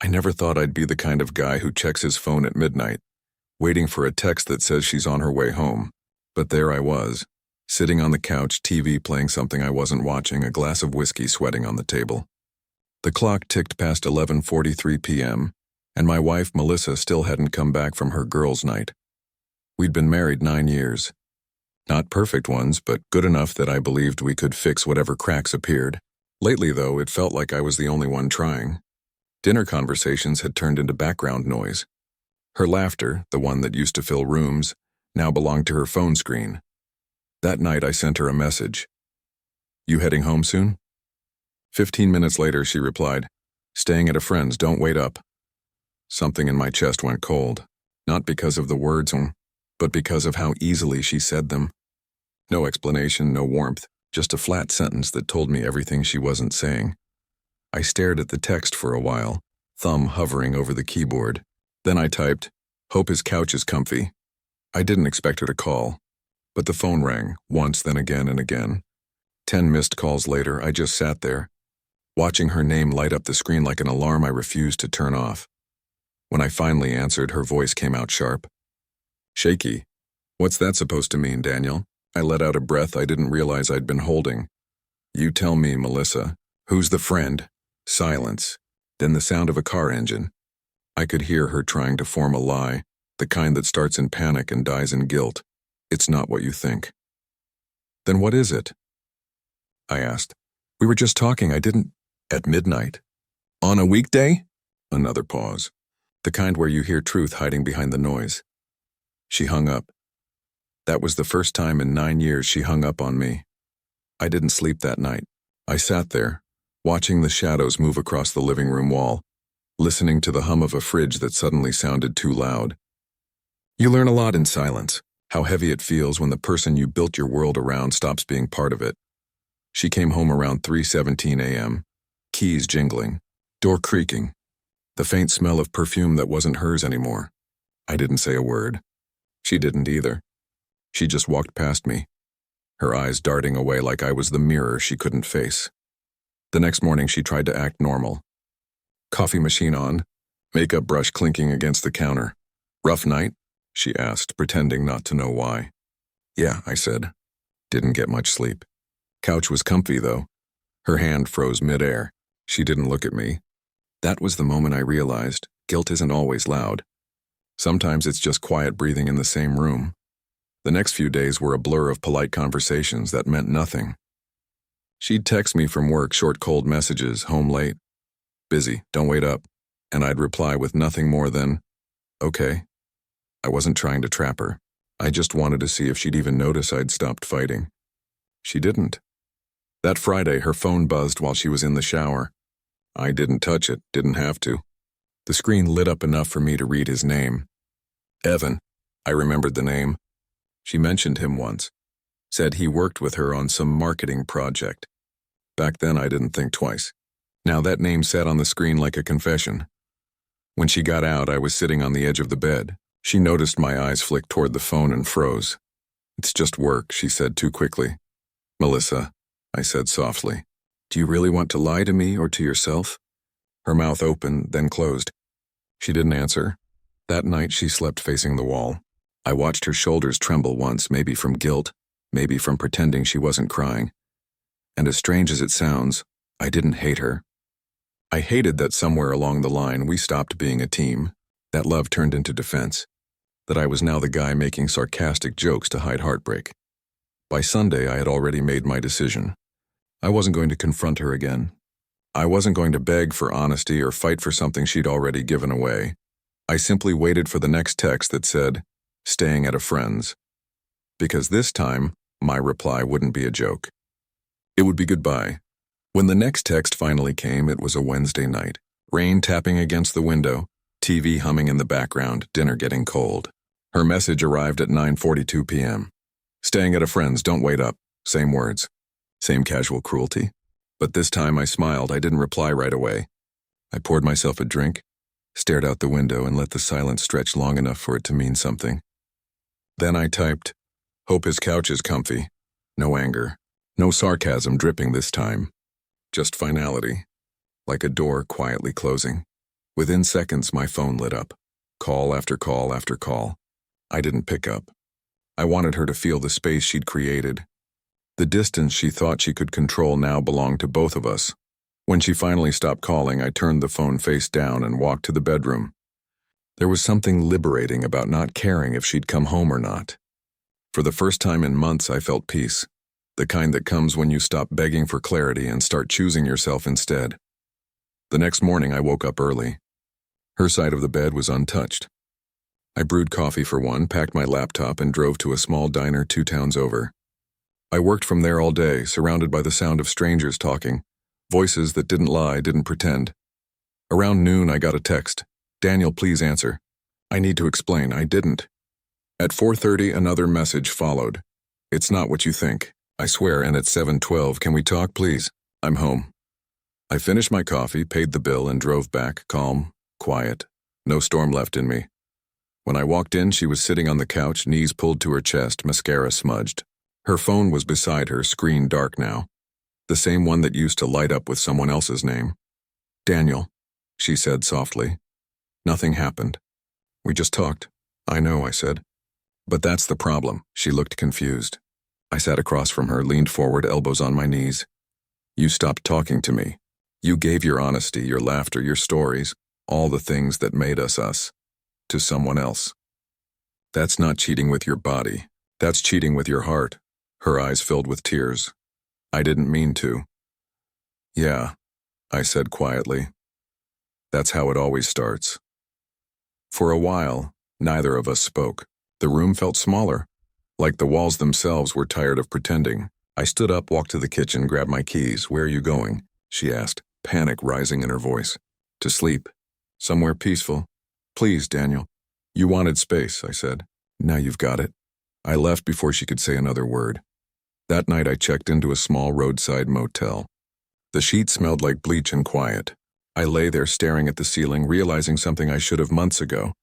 I never thought I'd be the kind of guy who checks his phone at midnight, waiting for a text that says she's on her way home. But there I was, sitting on the couch, TV playing something I wasn't watching, a glass of whiskey sweating on the table. The clock ticked past 11:43 p.m., and my wife, Melissa, still hadn't come back from her girls' night. We'd been married 9 years. Not perfect ones, but good enough that I believed we could fix whatever cracks appeared. Lately, though, it felt like I was the only one trying. Dinner conversations had turned into background noise. Her laughter, the one that used to fill rooms, now belonged to her phone screen. That night I sent her a message. "You heading home soon?" 15 minutes later she replied, "Staying at a friend's, don't wait up." Something in my chest went cold, not because of the words, but because of how easily she said them. No explanation, no warmth, just a flat sentence that told me everything she wasn't saying. I stared at the text for a while, thumb hovering over the keyboard. Then I typed, "Hope his couch is comfy." I didn't expect her to call, but the phone rang, once, then again and again. 10 missed calls later, I just sat there, watching her name light up the screen like an alarm I refused to turn off. When I finally answered, her voice came out sharp. Shaky. "What's that supposed to mean, Daniel?" I let out a breath I didn't realize I'd been holding. "You tell me, Melissa. Who's the friend?" Silence. Then the sound of a car engine. I could hear her trying to form a lie, the kind that starts in panic and dies in guilt. "It's not what you think." "Then what is it?" I asked. "We were just talking, I didn't—" "At midnight." "On a weekday?" Another pause. The kind where you hear truth hiding behind the noise. She hung up. That was the first time in 9 years she hung up on me. I didn't sleep that night. I sat there, watching the shadows move across the living room wall, listening to the hum of a fridge that suddenly sounded too loud. You learn a lot in silence, how heavy it feels when the person you built your world around stops being part of it. She came home around 3:17 a.m., keys jingling, door creaking, the faint smell of perfume that wasn't hers anymore. I didn't say a word. She didn't either. She just walked past me, her eyes darting away like I was the mirror she couldn't face. The next morning she tried to act normal. Coffee machine on, makeup brush clinking against the counter. "Rough night?" she asked, pretending not to know why. "Yeah," I said. Didn't get much sleep. Couch was comfy, though. Her hand froze midair. She didn't look at me. That was the moment I realized guilt isn't always loud. Sometimes it's just quiet breathing in the same room. The next few days were a blur of polite conversations that meant nothing. She'd text me from work, short cold messages, "Home late," "Busy, don't wait up," and I'd reply with nothing more than, "Okay." I wasn't trying to trap her. I just wanted to see if she'd even notice I'd stopped fighting. She didn't. That Friday, her phone buzzed while she was in the shower. I didn't touch it, didn't have to. The screen lit up enough for me to read his name. Evan. I remembered the name. She mentioned him once. Said he worked with her on some marketing project. Back then I didn't think twice. Now that name sat on the screen like a confession. When she got out, I was sitting on the edge of the bed. She noticed my eyes flick toward the phone and froze. "It's just work," she said too quickly. "Melissa," I said softly, "do you really want to lie to me or to yourself?" Her mouth opened, then closed. She didn't answer. That night she slept facing the wall. I watched her shoulders tremble once, maybe from guilt, maybe from pretending she wasn't crying. And as strange as it sounds, I didn't hate her. I hated that somewhere along the line we stopped being a team, that love turned into defense, that I was now the guy making sarcastic jokes to hide heartbreak. By Sunday, I had already made my decision. I wasn't going to confront her again. I wasn't going to beg for honesty or fight for something she'd already given away. I simply waited for the next text that said, "Staying at a friend's." Because this time, my reply wouldn't be a joke. It would be goodbye. When the next text finally came, it was a Wednesday night. Rain tapping against the window, TV humming in the background, dinner getting cold. Her message arrived at 9:42 p.m. "Staying at a friend's, don't wait up." Same words. Same casual cruelty. But this time I smiled. I didn't reply right away. I poured myself a drink, stared out the window, and let the silence stretch long enough for it to mean something. Then I typed, "Hope his couch is comfy." No anger. No sarcasm dripping this time. Just finality. Like a door quietly closing. Within seconds, my phone lit up. Call after call after call. I didn't pick up. I wanted her to feel the space she'd created. The distance she thought she could control now belonged to both of us. When she finally stopped calling, I turned the phone face down and walked to the bedroom. There was something liberating about not caring if she'd come home or not. For the first time in months, I felt peace, the kind that comes when you stop begging for clarity and start choosing yourself instead. The next morning, I woke up early. Her side of the bed was untouched. I brewed coffee for one, packed my laptop, and drove to a small diner 2 towns over. I worked from there all day, surrounded by the sound of strangers talking, voices that didn't lie, didn't pretend. Around noon, I got a text. "Daniel, please answer." I need to explain, I didn't. At 4:30, another message followed. "It's not what you think. I swear, and at 7:12, can we talk, please? I'm home." I finished my coffee, paid the bill, and drove back, calm, quiet, no storm left in me. When I walked in, she was sitting on the couch, knees pulled to her chest, mascara smudged. Her phone was beside her, screen dark now. The same one that used to light up with someone else's name. "Daniel," she said softly. "Nothing happened. We just talked." "I know," I said. "But that's the problem." She looked confused. I sat across from her, leaned forward, elbows on my knees. "You stopped talking to me. You gave your honesty, your laughter, your stories, all the things that made us us, to someone else. That's not cheating with your body. That's cheating with your heart." Her eyes filled with tears. "I didn't mean to." "Yeah," I said quietly. "That's how it always starts." For a while, neither of us spoke. The room felt smaller, like the walls themselves were tired of pretending. I stood up, walked to the kitchen, grabbed my keys. "Where are you going?" she asked, panic rising in her voice. "To sleep. Somewhere peaceful. Please, Daniel." "You wanted space," I said. "Now you've got it." I left before she could say another word. That night I checked into a small roadside motel. The sheets smelled like bleach and quiet. I lay there staring at the ceiling, realizing something I should have months ago.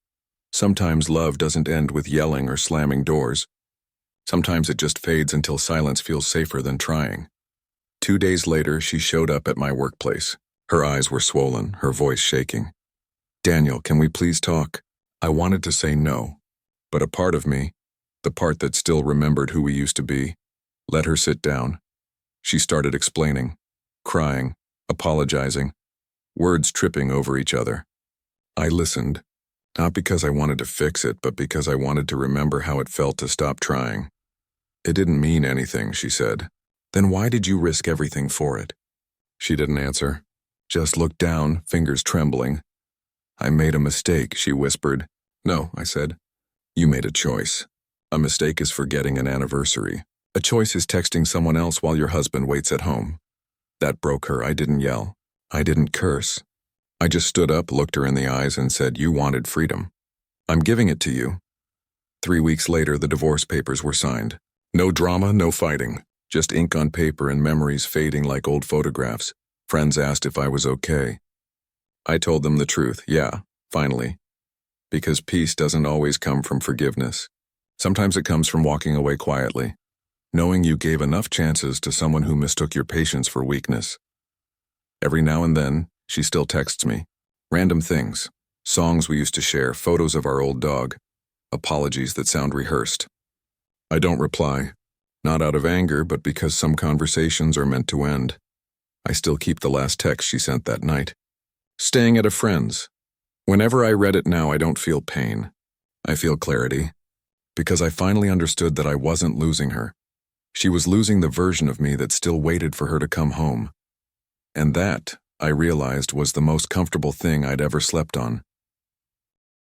Sometimes love doesn't end with yelling or slamming doors. Sometimes it just fades until silence feels safer than trying. 2 days later, she showed up at my workplace. Her eyes were swollen, her voice shaking. "Daniel, can we please talk?" I wanted to say no, but a part of me, the part that still remembered who we used to be, let her sit down. She started explaining, crying, apologizing, words tripping over each other. I listened, not because I wanted to fix it, but because I wanted to remember how it felt to stop trying. "It didn't mean anything," she said. "Then why did you risk everything for it?" She didn't answer, just looked down, fingers trembling. "I made a mistake," she whispered. "No," I said. "You made a choice. A mistake is forgetting an anniversary. A choice is texting someone else while your husband waits at home." That broke her. I didn't yell. I didn't curse. I just stood up, looked her in the eyes, and said, "You wanted freedom. I'm giving it to you." 3 weeks later, the divorce papers were signed. No drama, no fighting. Just ink on paper and memories fading like old photographs. Friends asked if I was okay. I told them the truth, yeah, finally. Because peace doesn't always come from forgiveness. Sometimes it comes from walking away quietly, knowing you gave enough chances to someone who mistook your patience for weakness. Every now and then, she still texts me. Random things. Songs we used to share, photos of our old dog. Apologies that sound rehearsed. I don't reply. Not out of anger, but because some conversations are meant to end. I still keep the last text she sent that night. "Staying at a friend's. Whenever I read it now, I don't feel pain. I feel clarity. Because I finally understood that I wasn't losing her. She was losing the version of me that still waited for her to come home. And that, I realized, was the most comfortable thing I'd ever slept on.